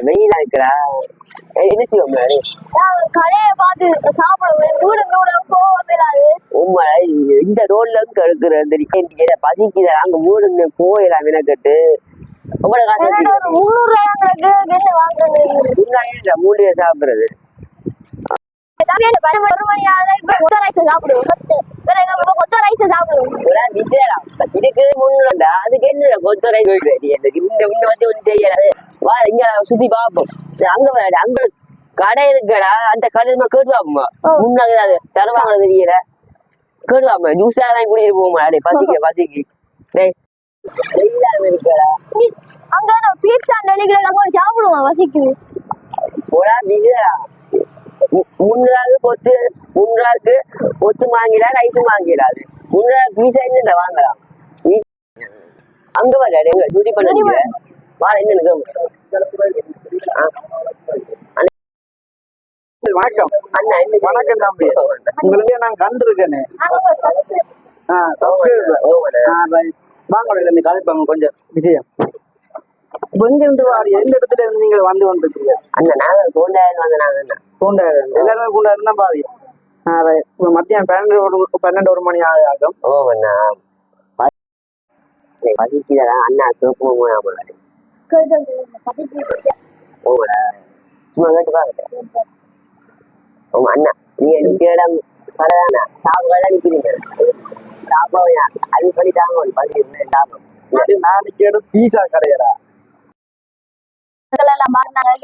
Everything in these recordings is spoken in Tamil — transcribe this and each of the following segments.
வெயிலா இருக்கிறா என்ன செய்வோம் கடையை பார்த்து சாப்பிடுவேன் உண்மை இந்த ரோட்ல இருந்து எடுக்கிற பசிக்குத அங்க மூடு போயிடலாம் வினக்கட்டு உங்களோட காசு 300 வாங்குறது மூணு சாப்பிடுறது இதுக்கு முன்னாடி அதுக்கு என்ன கொத்த ரைஸ் வச்சு ஒண்ணு செய்யறது வா இங்க சுத்தி பாப்போம் அங்க அங்க கடை இருக்கடா அந்த கடையில கேட்டுவாப்போமா முன்னாடி அது தருவாங்க தெரியல கேட்டுவாப்பா ஜூஸா வாங்கி குடிச்சிட்டு போமா அடே பசிக்கு டேய் இருக்கடா அங்க பீட்சா நெளிகளை சாப்பிடுவோம் வசிக்குது போடா பிஸியா முன்னாளுக்கு கொத்து வாங்கிடா ரைஸ் வாங்கிடாது முன்னாள் பீஸா என்ன வாங்கலாம் அங்க வர எங்க டியூட்டி பண்ண வா என்ன வணக்கம் வணக்கம் தம்பி உங்களுக்கு நான் கண்டிருக்கேனே வாங்க கதைப்பாங்க கொஞ்சம் விஷயம் எங்க இருந்து வாரி எந்த இடத்துல இருந்து நீங்க வந்து கொண்டிருக்கீங்க அந்த நாங்க கோண்டாயிரம் வந்து நாங்க கோண்டாயிரம் எல்லாருமே கோண்டாயிரம் தான் பாவி மத்தியானம் 12 மணி ஆகும் பசிக்குதான் அண்ணா சும்மா கேட்டு பாருங்க உங்க அண்ணா நீங்க நிக்கிற இடம் கடைதானா சாப்பிட நிக்கிறீங்க சாப்பிட அது பண்ணி தாங்க பசி சாப்பிடும் நான் நிக்கிற இடம் பீஸா கடையடா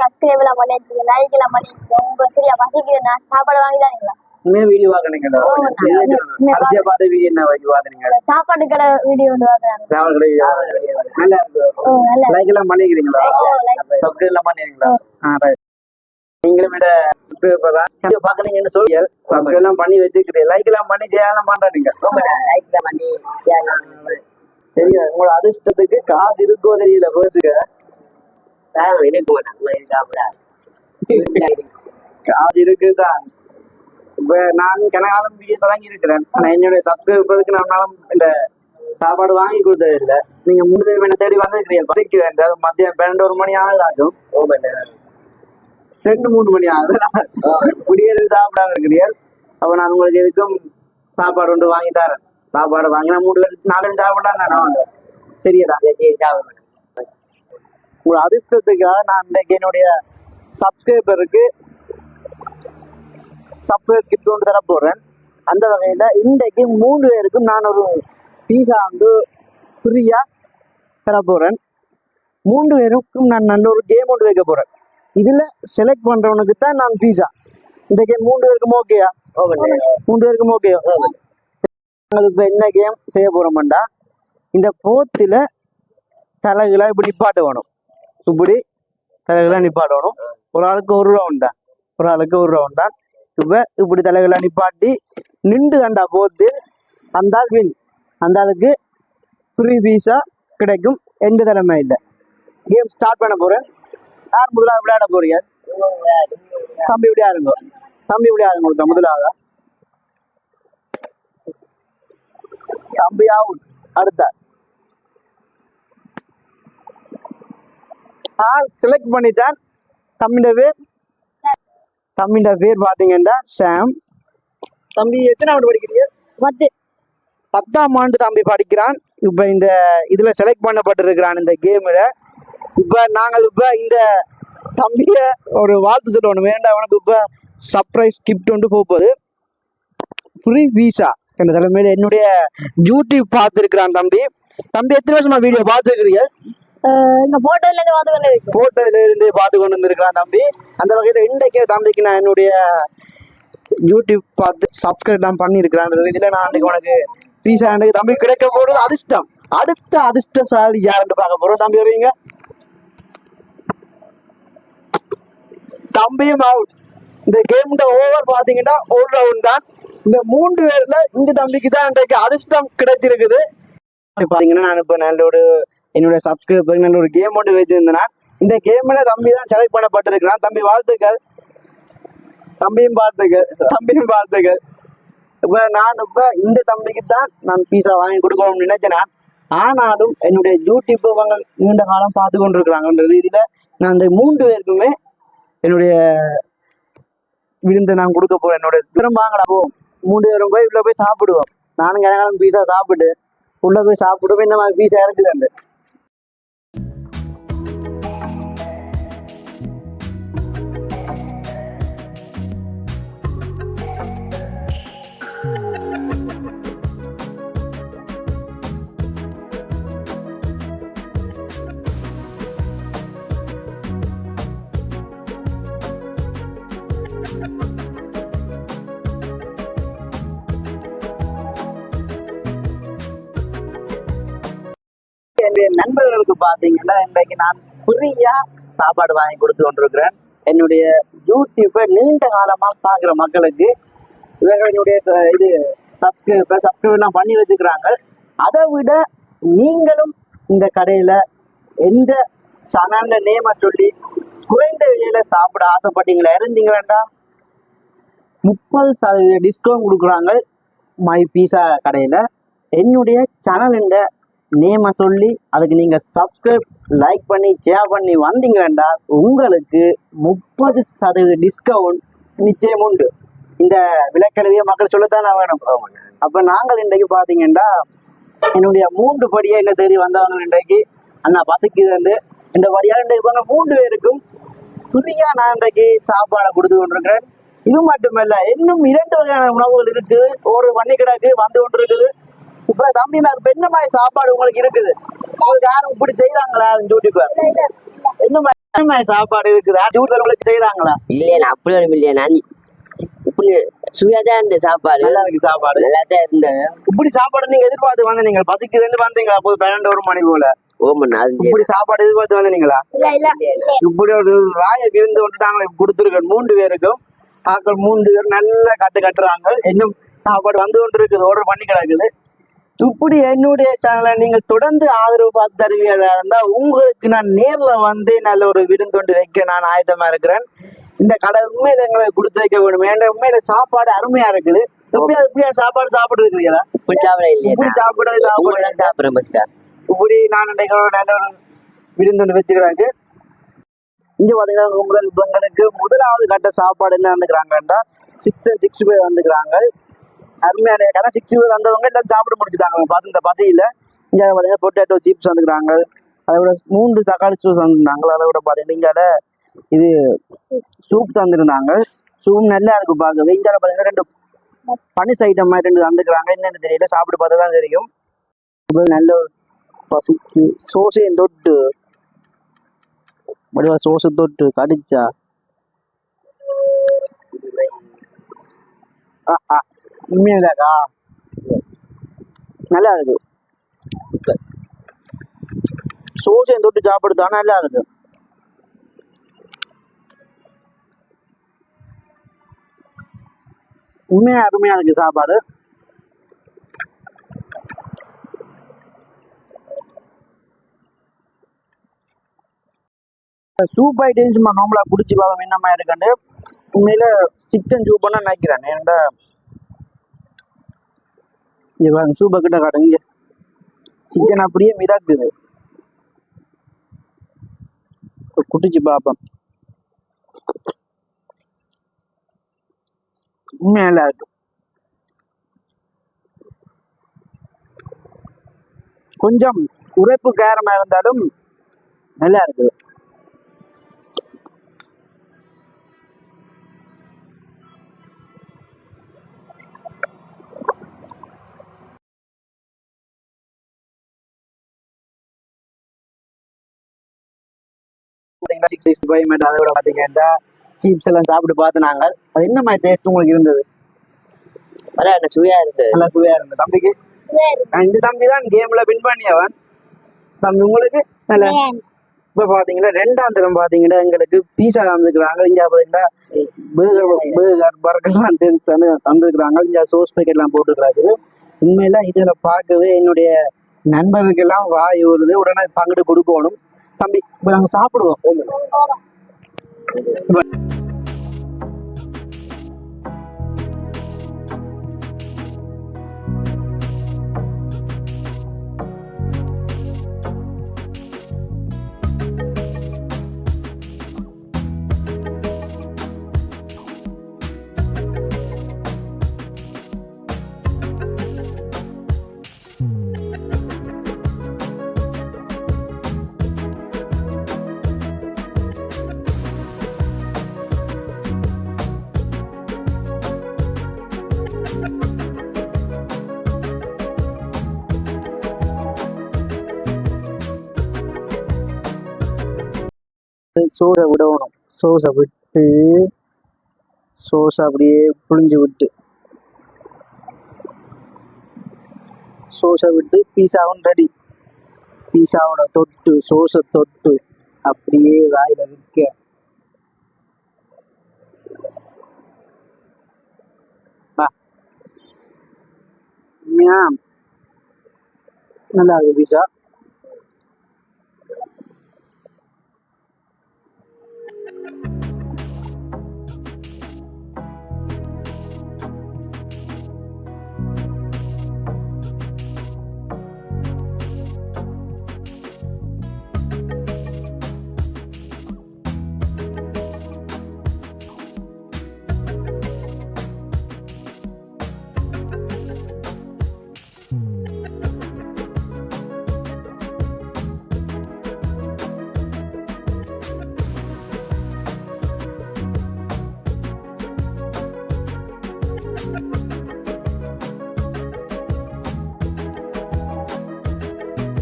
சப்ஸ்கிரைப் எல்லாம் பண்ணிருக்கீங்க லைக் எல்லாம் பண்ணிருக்கீங்க உங்க சரியா பசிக்குதுன்னா சாப்பாடு வாங்கிதானீங்களா வீடியோ வாங்கினீங்களா அரிசியா பார்த்த வீடியோ என்ன வாங்கினீங்க சாப்பாடு கடை வீடியோ சாப்பாடு கடை நல்லா இருக்கு லைக் எல்லாம் பண்ணிக்கிறீங்களா சப்ஸ்கிரைப் எல்லாம் பண்ணிருக்கீங்களா நீங்களும் விட சப்ஸ்கிரைபர் தான் பாக்குறீங்கன்னு சொல்லி சப்ஸ்கிரைப் எல்லாம் பண்ணி வச்சுக்கிறீங்க லைக் எல்லாம் பண்ணி ஜெயெல்லாம் பண்றாங்க லைக் எல்லாம் பண்ணி சரியா உங்களோட அதிர்ஷ்டத்துக்கு காசு இருக்கோ தெரியல பேசுங்க காசு இருக்குதான் இப்ப நான் கனகாலம் வீடியோ தொடங்கி இருக்கிறேன் ஆனா என்னுடைய சப்ஸ்கிரைபருக்கு நம்மளாலும் இந்த சாப்பாடு வாங்கி கொடுத்தது இல்லை நீங்க 3 பேர் என்ன தேடி வந்திருக்கிறீங்க பசிக்குது மத்தியம் 12 மணி ஆகும் 2-3 மணி ஆகுது குடியேறி சாப்பிடாம இருக்கிறீர்கள் அப்ப நான் உங்களுக்கு எதுக்கும் சாப்பாடு ஒன்று வாங்கி தரேன் சாப்பாடு வாங்கினா 3 பேர் 4 பேர் சாப்பிடலாம் தானே சரியாடா உங்க அதிர்ஷ்டத்துக்காக நான் இன்றைக்கு என்னுடைய சப்ஸ்கிரைபருக்கு சப்ஸ்கிரைப் கிஃப்ட் ஒன்று தர போறேன் அந்த வகையில இன்றைக்கு 3 பேருக்கும் நான் ஒரு பீஸா வந்து ஃப்ரீயா தர போறேன் 3 பேருக்கும் நான் நல்ல ஒரு கேம் ஒன்று வைக்க போறேன் இதுல செலக்ட் பண்றவனுக்கு தான் நான் பீஸா இந்த கேம் 3 பேருக்கும் ஓகேயா 3 பேருக்கும் ஓகே இப்ப என்ன கேம் செய்ய போறோம்டா இந்த போத்துல தலைகளை இப்படி நிப்பாட்ட வேணும் இப்படி தலைகளை நிப்பாட்டணும் ஒரு ஆளுக்கு 1 ரவுண்ட் தான் இப்ப இப்படி தலைகளை நிப்பாட்டி நின்று தண்டா போத்து அந்த ஆள் வின் அந்த ஆளுக்கு ஃப்ரீ பீஸா கிடைக்கும் எந்த தலைமை இல்லை கேம் ஸ்டார்ட் பண்ண போறேன் யார் முதலாவது விளையாட போறீங்க தம்பி விளையாடுங்க முதலாவதா தம்பி அவுட் அடுத்த செலக்ட் பண்ணிட்டான் தம்பியோட பேர் பாத்தீங்கன்னா சாம் தம்பி எத்தனாவது படிக்கிறீங்க 10ஆம் ஆண்டு தம்பி படிக்கிறான் இப்ப இந்த இதுல செலக்ட் பண்ணப்பட்டிருக்கிறான் இந்த கேம்ல இப்ப நாங்கள் இந்த தம்பிய ஒரு வாழ்த்து சொல்லணும் வேண்டாம் அவனுக்கு இப்ப சர்ப்ரைஸ் கிஃப்ட் ஒன்று போகுது ஃப்ரீ வீசா என்ற தலைமையில என்னுடைய யூடியூப் பார்த்துருக்கிறான் தம்பி எத்தனை வருஷமா வீடியோ பார்த்துருக்கிறீங்க போட்டோல இருந்து பார்த்து கொண்டு வந்திருக்கிறான் தம்பி அந்த வகையில இன்றைக்கு தம்பிக்கு நான் என்னுடைய யூடியூப் பார்த்து சப்ஸ்கிரைப் தான் பண்ணியிருக்கிறான் இதுல நான் அன்றைக்கு உனக்கு பீஸா தம்பி கிடைக்க போறது அதிர்ஷ்டம் அடுத்த அதிர்ஷ்டசாலி யாருன்னு பார்க்க போறோம் தம்பி வருவீங்க தம்பியும் அவுட் இந்த கேம் ஓவர் பாத்தீங்கன்னா 1 ரவுண்ட் தான் இந்த 3 பேர்ல இந்த தம்பிக்கு தான் இன்றைக்கு அதிர்ஷ்டம் கிடைச்சிருக்குது பாத்தீங்கன்னா நான் இப்ப நல்ல ஒரு என்னுடைய சப்ஸ்கிரைபர் நல்ல ஒரு கேம் ஒன்று வச்சிருந்தேன் இந்த கேம்ல தம்பி தான் செலக்ட் பண்ணப்பட்டிருக்கிறான் தம்பி வாழ்த்துக்கள் தம்பியும் வாழ்த்துக்கள் இப்ப இந்த தம்பிக்கு தான் நான் பீஸா வாங்கி கொடுக்கணும்னு நினைச்சேன் ஆனாலும் என்னுடைய யூடியூப் நீண்ட காலம் பார்த்து கொண்டிருக்கிறாங்க ரீதியில நான் அந்த 3 பேருக்குமே என்னுடைய விருந்தை நான் கொடுக்க போறேன். என்னுடைய திறம் வாங்கடா போ 3 பேரும் போய் உள்ள போய் சாப்பிடுவோம். நானும் கனகாலம் பீஸா சாப்பிட்டு உள்ள போய் சாப்பிடுவோம். இந்த மாதிரி பீஸா இருக்குதாண்டு. என்னுடைய நண்பர்களுக்கு பாத்தீங்கன்னா இன்றைக்கு நான் ஃப்ரீயா சாப்பாடு வாங்கி கொடுத்து கொண்டிருக்கிறேன். என்னுடைய யூடியூப்பை நீண்ட காலமா பாக்குற மக்களுக்கு இவர்களுடைய இது சப்ஸ்கிரைப் பண்ணி வச்சுக்கிறாங்க. அதை விட நீங்களும் இந்த கடையில எந்த சேனல்ல நேம சொல்லி குறைந்த விலையில சாப்பிட ஆசைப்பட்டீங்களா இருந்தீங்க வேண்டாம் 30% டிஸ்கவுண்ட் கொடுக்குறாங்க மை பீஸா கடையில. என்னுடைய சேனலுண்ட நேம சொல்லி அதுக்கு நீங்க சப்ஸ்கிரைப் லைக் பண்ணி ஷேர் பண்ணி வந்தீங்க வேண்டாம் உங்களுக்கு 30% டிஸ்கவுண்ட் நிச்சயம் உண்டு. இந்த விலைக்கல்வியை மக்கள் சொல்லத்தானே வேணும். அப்ப நாங்கள் இன்றைக்கு பாத்தீங்கன்னா என்னுடைய 3 படியா என்ன தேடி வந்தவங்க இன்றைக்கு அண்ணா பசிக்குது இந்த படியால் இன்றைக்கு 3 பேருக்கும் புதியா நான் இன்றைக்கு சாப்பாடை கொடுத்து கொண்டிருக்கிறேன். இது மட்டுமல்ல இன்னும் 2 வகையான உணவுகள் இருக்குது. ஒரு பண்ணி கிடக்கு வந்து கொண்டு இருக்குது. இப்ப தம்பி என்ன மாதிரி சாப்பாடு உங்களுக்கு இருக்குது? உங்களுக்கு யாரும் இப்படி செய்தாங்களா யூடியூபர்? என்ன மாதிரி சாப்பாடு இருக்குதா யூடியூபர் உங்களுக்கு செய்தாங்களா? இல்லையா அப்படி ஒன்றும் இல்லையா நான் இப்படி சுவையாதான் இருந்த சாப்பாடு. நல்லா இருக்கு சாப்பாடு. நல்லா தான் இருந்தது. இப்படி சாப்பாடு நீங்க எதிர்பார்த்து வந்து நீங்கள் பசிக்குதுன்னு வந்தீங்களா? அப்போது 12 மணி போல இப்படி சாப்பாடு எதிர்பார்த்து வந்தீங்களா? இப்படி ஒரு ராய விருந்து வந்துட்டு நாங்கள் கொடுத்துருக்கோம் 3 பேருக்கும். ஆக்கள் 3 பேர் நல்லா கட்டுறாங்க. இன்னும் சாப்பாடு வந்து கொண்டு இருக்குது. ஆர்டர் பண்ணி கிடக்குது. இப்படி என்னுடைய சேனலை நீங்க தொடர்ந்து ஆதரவு பார்த்து தருவீங்களா இருந்தா உங்களுக்கு நான் நேர்ல வந்து நல்ல ஒரு விருந்தொண்டு வைக்க நான் ஆயத்தமா இருக்கிறேன். இந்த கடை உண்மையில எங்களை கொடுத்து வைக்க வேணும். ஏன்னா உண்மையில சாப்பாடு அருமையா இருக்குது. இப்படியா சாப்பாடு சாப்பிட்டு இருக்கிறீங்களா? இப்படி சாப்பிட இல்லையா? இப்படி சாப்பிடுறேன். இப்படி நான் நல்ல ஒரு விருந்தொண்டு வச்சுக்கிறாங்க. இங்க பாத்தீங்கன்னா உங்களுக்கு முதலாவது கட்ட சாப்பாடு என்ன வந்துக்கிறாங்கன்றா 665 வந்துக்கிறாங்க. அருமையான கடை 60 வந்தவங்க எல்லாம் சாப்பிட முடிச்சுட்டாங்க இந்த பசியில. இங்க பாத்தீங்கன்னா பொட்டேட்டோ சிப்ஸ் வந்துக்கிறாங்க. அதை விட 3 தக்காளி ஜூஸ் வந்திருந்தாங்க. அதை விட பாத்தீங்கன்னா இங்கால இது சூப் தந்துருந்தாங்க. சூப் நல்லா இருக்கு பார்க்கவே. இங்கால பாத்தீங்கன்னா 2 பனிஸ் ஐட்டம் மாதிரி 2 வந்துக்கிறாங்க. என்னன்னு தெரியல, சாப்பிட்டு பார்த்தா தான் தெரியும். நல்ல ஒரு பசிக்கு சோசையும் தொட்டு வடிவா சோசை தொட்டு கடிச்சா உண்மையாக்கா நல்லா இருக்கு. சோசையும் தொட்டு சாப்பிடுதா நல்லா இருக்கு. உண்மையா அருமையா இருக்கு சாப்பாடு. சூப் ஐட்டம் சும்மா நார்மலா குடிச்சு பார்ப்போம் என்ன மாதிரி இருக்காண்டு. உண்மையில சிக்கன் சூப்னா நினைக்கிறேன். ஏன்டா சூப்பை கிட்ட காட்டுங்க. சிக்கன் அப்படியே மிதக்குது. குடிச்சு பார்ப்போம். உண்மையா நல்லா இருக்கு. கொஞ்சம் உரைப்பு காரமா இருந்தாலும் நல்லா இருக்குது. அதோட பாத்தீங்கன்னா சீப்ஸ் எல்லாம் சாப்பிட்டு பார்த்து நாங்க அது என்ன மாதிரி டேஸ்ட் உங்களுக்கு இருந்தது? சுவையா இருந்தது. நல்லா சுவையா இருந்தது. தம்பிக்கு இந்த தம்பி தான் கேம்ல வின் பண்ணியவன். தம்பி உங்களுக்கு நல்ல. இப்ப பாத்தீங்கன்னா 2ஆம் தரம் பாத்தீங்கன்னா எங்களுக்கு பீஸா தந்துருக்குறாங்க. இங்க பாத்தீங்கன்னா பர்கர் தந்துருக்குறாங்க. இங்க சோஸ் பேக்கெட் எல்லாம் போட்டுருக்காரு. உண்மையில இதுல பார்க்கவே என்னுடைய நண்பர்களுக்கு எல்லாம் வாய் வருது. உடனே பங்கிட்டு கொடுக்கணும். தம்பி இப்ப நாங்க சாப்பிடுவோம். வந்து சோஸை விடணும். சோஸை விட்டு சோஸை அப்படியே புழிஞ்சு விட்டு சோஸை விட்டு பீஸாவும் ரெடி. பீஸாவோட தொட்டு சோஸை தொட்டு அப்படியே வாயில விற்க நல்லா இருக்கு பீஸா.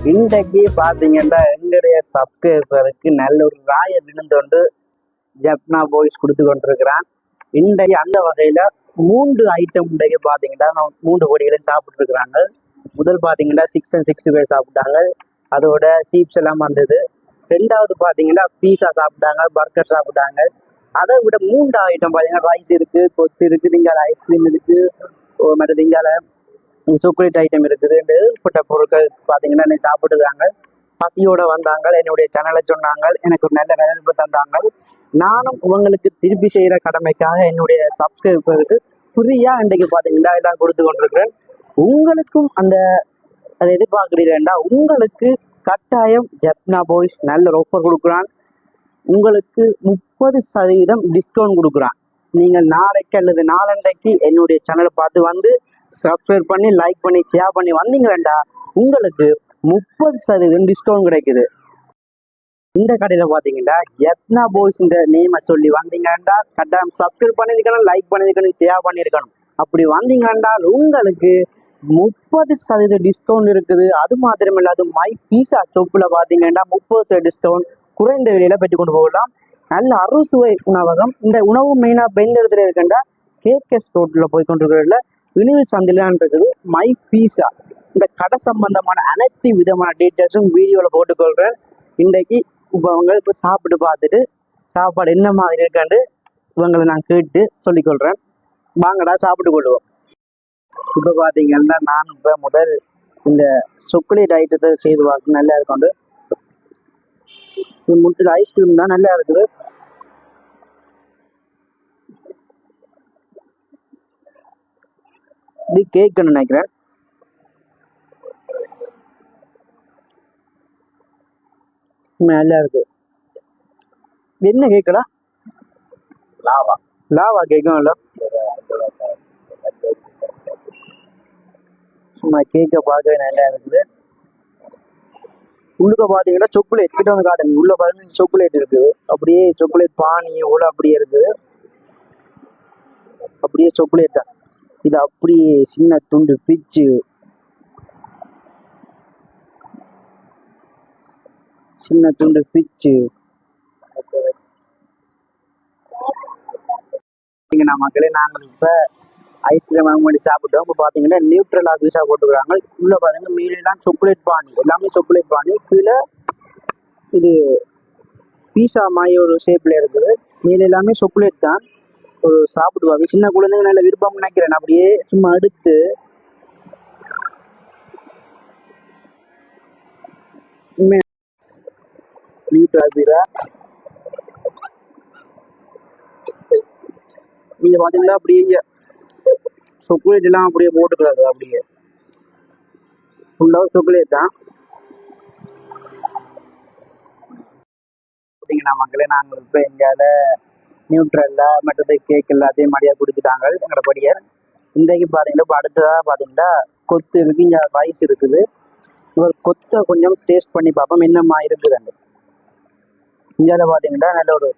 இன்றைக்கு பார்த்தீங்கன்னா எங்களுடைய சப்ஸ்கிரைபருக்கு நல்ல ஒரு ராய விழுந்தொண்டு ஜப்னா பாய்ஸ் கொடுத்து கொண்டிருக்கிறான். இன்றைக்கு அந்த வகையில் 3 ஐட்டம் இன்றைக்கு பார்த்தீங்கன்னா 3 கோடிகளையும் சாப்பிட்டுருக்குறாங்க. முதல் பார்த்தீங்கன்னா 665 சாப்பிட்டாங்க, அதோட சீப்ஸ் எல்லாம் வந்தது. 2வது பார்த்தீங்கன்னா பீஸா சாப்பிட்டாங்க, பர்கர் சாப்பிட்டாங்க. அதை விட 3 ஐட்டம் பார்த்தீங்கன்னா ரைஸ் இருக்குது, கொத்து இருக்குது, திங்கால ஐஸ்கிரீம் இருக்குது, மற்ற திங்கால சாக்லேட் ஐட்டம் இருக்குது. ஏகப்பட்ட பொருட்கள் பார்த்தீங்கன்னா சாப்பிட்டுருக்காங்க. பசியோட வந்தாங்க, என்னுடைய சேனலை சொன்னாங்க, எனக்கு ஒரு நல்ல வரவேற்பு தந்தாங்க. நானும் உங்களுக்கு திருப்பி செய்கிற கடமைக்காக என்னுடைய சப்ஸ்கிரைபருக்கு ஃப்ரீயாக இன்றைக்கு பார்த்தீங்கன்னா எல்லாம் கொடுத்து கொண்டிருக்கிறேன். உங்களுக்கும் அதை எதிர்பார்க்குறீங்களா? உங்களுக்கு கட்டாயம் ஜப்னா பாய்ஸ் நல்ல ஒரு ஆஃபர் கொடுக்குறான். உங்களுக்கு 30% டிஸ்கவுண்ட் கொடுக்குறான். நீங்கள் நாளைக்கு அல்லது நாளன்றைக்கு என்னுடைய சேனலை பார்த்து வந்து சப்ஸ்கிரைப் பண்ணி லைக் பண்ணி ஷேர் பண்ணி வந்தீங்களா உங்களுக்கு 30% டிஸ்கவுண்ட் கிடைக்குது. இந்த கடையில் பார்த்தீங்கன்னா ஜப்னா பாய்ஸ் இந்த நேமை சொல்லி வந்தீங்கன்னா கட்டாயம் சப்ஸ்கிரைப் பண்ணியிருக்கணும், லைக் பண்ணியிருக்கணும், ஷேர் பண்ணியிருக்கணும். அப்படி வந்தீங்கன்னா உங்களுக்கு 30% டிஸ்கவுண்ட் இருக்குது. அது மாத்திரம் இல்லாது மை பீஸா ஷாப்பில் பார்த்தீங்கன்னா 30% டிஸ்கவுண்ட் குறைந்த விலையில பெற்றுக்கொண்டு போகலாம். நல்ல அறுசுவை உணவகம். இந்த உணவு மெயினாக எந்த இடத்துல இருக்குன்னா கேகேஎஸ் ரோட்டில் போய் கொண்டிருக்கிறதுல வினிவில் சந்திலான் இருக்குது மை பீஸா. இந்த கடை சம்பந்தமான அனைத்து விதமான டீட்டெயில்ஸும் வீடியோவில் போட்டுக்கொள்கிறேன். இன்றைக்கு அவங்க இப்போ சாப்பிட்டு பார்த்துட்டு சாப்பாடு என்ன மாதிரி இருக்காண்டு இவங்களை நான் கேட்டு சொல்லிக்கொள்கிறேன். வாங்கடா சாப்பிட்டு கொள்வோம். இப்போ பார்த்தீங்கன்னா நான் இப்போ முதல் இந்த சாக்லேட் ஐட்டத்தை செய்து பார்க்க நல்லா இருக்கும். முட்டில் ஐஸ்கிரீம் தான் நல்லா இருக்குது. இது கேக்குன்னு நினைக்கிறேன். நல்லா இருக்கு. என்ன கேக்குடா? லாவா கேக்கும் இல்ல? சும்மா கேக்க பார்க்கவே நல்லா இருக்குது. உள்ளுக்க பாத்தீங்கன்னா சாக்லேட் கிட்ட வந்து காட்டுங்க. உள்ள பாருங்க சாக்லேட் இருக்குது. அப்படியே சாக்லேட் பானி உள்ள அப்படியே இருக்குது. அப்படியே சாக்லேட் தான். இது அப்படியே சின்ன துண்டு பிச்சு மக்களே நாங்கள் இப்ப ஐஸ்கிரீம் வாங்க வேண்டி சாப்பிட்டோம். இப்போ பார்த்தீங்கன்னா நியூட்ரலா பீஸா போட்டுக்கிறாங்க. உள்ள பார்த்தீங்கன்னா மீலாம் சாக்லேட் பானி, எல்லாமே சாக்லேட் பானி. கீழே இது பீஸா மாதிரி ஒரு ஷேப்ல இருக்குது. மீன் எல்லாமே சாக்லேட் தான். ஒரு சாப்பிடுவாங்க சின்ன குழந்தைங்க நல்ல விருப்பம் நினைக்கிறேன். அப்படியே சும்மா எடுத்து நீங்க பாத்தீங்கன்னா அப்படியே சாக்லேட் எல்லாம் அப்படியே போட்டுக்கிறாங்க. அப்படியே ஃபுல்லா சாக்லேட் தான். பார்த்தீங்கன்னா மக்களே நாங்கள் இப்போ எங்கால நியூட்ரல்ல மற்றது கேக் எல்லாத்தையும் மடியாக குடிச்சிட்டாங்க எங்களோட படியர். இன்றைக்கு பார்த்தீங்கன்னா இப்போ அடுத்ததாக பார்த்தீங்கன்னா கொத்து இருக்குது, இங்கே ரைஸ் இருக்குது. இவர் கொத்தை கொஞ்சம் டேஸ்ட் பண்ணி பார்ப்போம் என்னம்மா இருக்குதுன்னு. இந்தியாவில் பார்த்தீங்கன்னா நல்ல ஒரு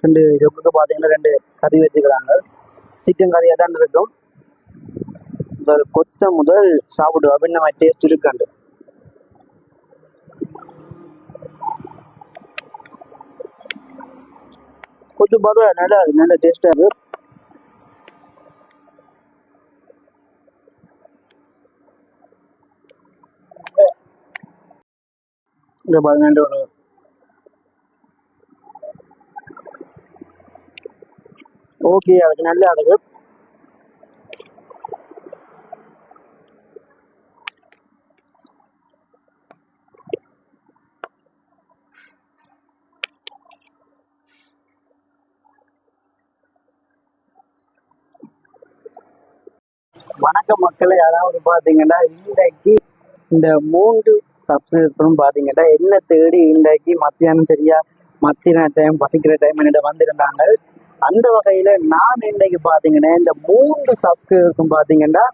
2 ஜொக்குக்கு பார்த்தீங்கன்னா 2 கறி வச்சுக்கிறாங்க. சிக்கன் கறியாக தான் இருக்கும். இந்த கொத்தை முதல் சாப்பிடுவோம் அப்படின்னு நம்ம டேஸ்ட் இருக்காண்டு. கொஞ்சம் பரவாயில்ல, நல்லா இருக்கு, நல்ல டேஸ்டா இருக்கு. இந்த 12 ஒரு ஓகே, அதுக்கு நல்லா இருக்கு. வணக்கம் மக்களே, யாராவது பாத்தீங்கன்னா இன்றைக்கு இந்த 3 சப்ஸ்கிரைபரும் பாத்தீங்கன்னா என்ன தேடி இன்றைக்கு மத்தியானம் சரியா மத்தியான டைம் பசிக்கிற டைம் என்னிடம் வந்திருந்தாங்க. அந்த வகையில நான் இன்றைக்கு பாத்தீங்கன்னா இந்த 3 சப்ஸ்கிரைபருக்கும் பாத்தீங்கன்னா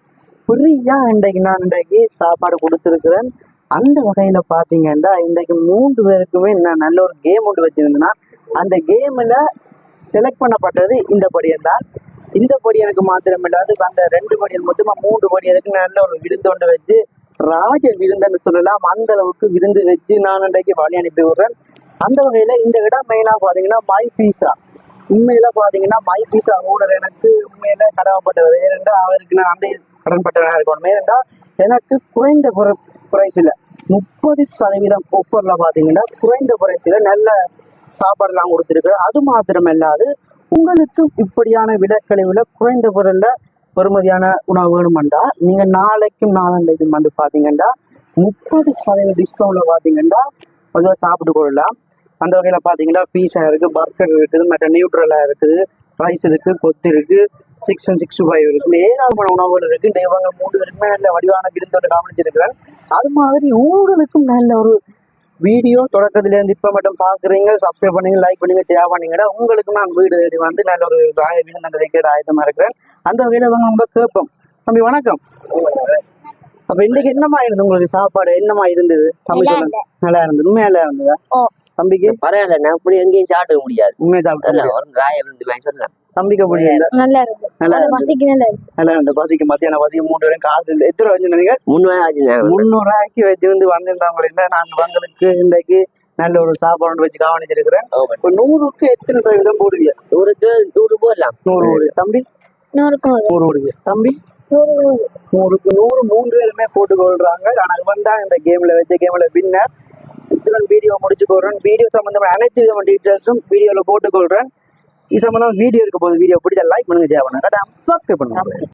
ஃப்ரீயா இன்றைக்கு சாப்பாடு கொடுத்துருக்கிறேன். அந்த வகையில பாத்தீங்கன்னா இன்றைக்கு 3 பேருக்குமே நான் நல்ல ஒரு கேம் ஒன்று வச்சிருந்தேன்னா அந்த கேம்ல செலக்ட் பண்ணப்பட்டது இந்த படியம் தான். இந்த படியனுக்கு மாத்திரம் இல்லாது அந்த 2 படியன் மொத்தமா 3 படியனுக்கு நல்ல ஒரு விருந்து ஒன்று வச்சு ராஜ விருந்துன்னு சொல்லலாம். அந்த அளவுக்கு விருந்து வச்சு நான் இன்றைக்கு வழி அனுப்பி விடுறேன். அந்த வகையில இந்த இடம் மெயினா பாத்தீங்கன்னா மை பீஸா. உண்மையில பாத்தீங்கன்னா மை பீஸா ஓனர் எனக்கு உண்மையில கடமைப்பட்டவர். ஏனென்றால் அவருக்கு நான் அண்டை கடன்பட்டவனாக இருக்கணும். ஏனென்றால் எனக்கு குறைந்த பிரைஸ்ல 30% ஆஃபர்ல பாத்தீங்கன்னா குறைந்த பிரைஸ்ல நல்ல சாப்பாடுலாம் கொடுத்துருக்குறேன். அது மாத்திரம் இல்லாது உங்களுக்கு இப்படியான விலக்கழிவுல குறைந்த பொருள்ல பெறுமதியான உணவு வேணுமெண்டா நீங்க நாளைக்கும் நாளன்றைக்கும் வந்து பாத்தீங்கன்னா 30% டிஸ்கவுண்ட்ல பாத்தீங்கன்னா கொஞ்சம் சாப்பிட்டு கொள்ளலாம். அந்த வகையில பாத்தீங்கன்னா பீஸா இருக்கு, பர்கர் இருக்குது, மற்ற நியூட்ரலா இருக்குது, ரைஸ் இருக்கு, கொத்து இருக்கு, 6 and 65 இருக்கு, ஏராளமான உணவுகள் இருக்கு. இந்த இவங்க 3 பேருக்குமே நல்ல வடிவான விருந்தோடு கவனிச்சிருக்கிறேன். அது மாதிரி உங்களுக்கும் நல்ல ஒரு வீடியோ தொடக்கத்துல இருந்து இப்ப மட்டும் பாக்குறீங்க, சப்ஸ்கிரைப் பண்ணீங்க, லைக் பண்ணீங்க, ஷேர் பண்ணீங்கன்னா உங்களுக்கு நான் வீடு தேடி வந்து நல்ல ஒரு விருந்தோட வைக்கிற ஆயத்தமா இருக்கிறேன். அந்த வகையில அவங்க கேட்போம். தம்பி வணக்கம். அப்ப இன்னைக்கு என்னமா இருந்தது உங்களுக்கு சாப்பாடு, என்னமா இருந்தது தம்பி சொல்லுங்க. நல்லா இருந்தது, உண்மையா நல்லா இருந்ததா தம்பிக்கு? பரவாயில்ல, அப்படி எங்கேயும் சாப்பிட முடியாது. உண்மையை சாப்பிட்டு ஒரு ராய இருந்து சொல்லலாம். தம்பிக்கு அப்படி இருந்தா நல்லா இருக்கு. நல்லா அது பசிக்கு நல்லா இருக்கு. நல்லா இருந்த பசிக்கு மத்தியான பசிக்கு 3 பேரும் காசு இல்லை. எத்தனை வச்சிருந்தீங்க? 300 ரூபாய்க்கு வச்சு வந்து வந்திருந்தவங்க நான் உங்களுக்கு இன்றைக்கு நல்ல ஒரு சாப்பாடு வச்சு கவனிச்சிருக்கிறேன். இப்ப 100க்கு எத்தனை சதவீதம் போடுவீங்க? 100 போடலாம். 100 தம்பி, 100 தம்பி, 100க்கு 100 3 பேருமே போட்டு கொள்றாங்க. ஆனா இவன் தான் இந்த கேம்ல வச்ச கேம்ல வின்னர். இத்துடன் வீடியோ முடிச்சுக்கொள்றேன். வீடியோ சம்பந்தமான அனைத்து விதமான டீட்டெயில்ஸும் வீடியோல போட்டுக்கொள்றேன். இது சம்பந்தம் வீடியோ இருக்க போது வீடியோ பிடிச்சா லைக் பண்ணுங்க, ஷேர் பண்ணுங்க, சப்ஸ்கிரைப் பண்ணுங்க.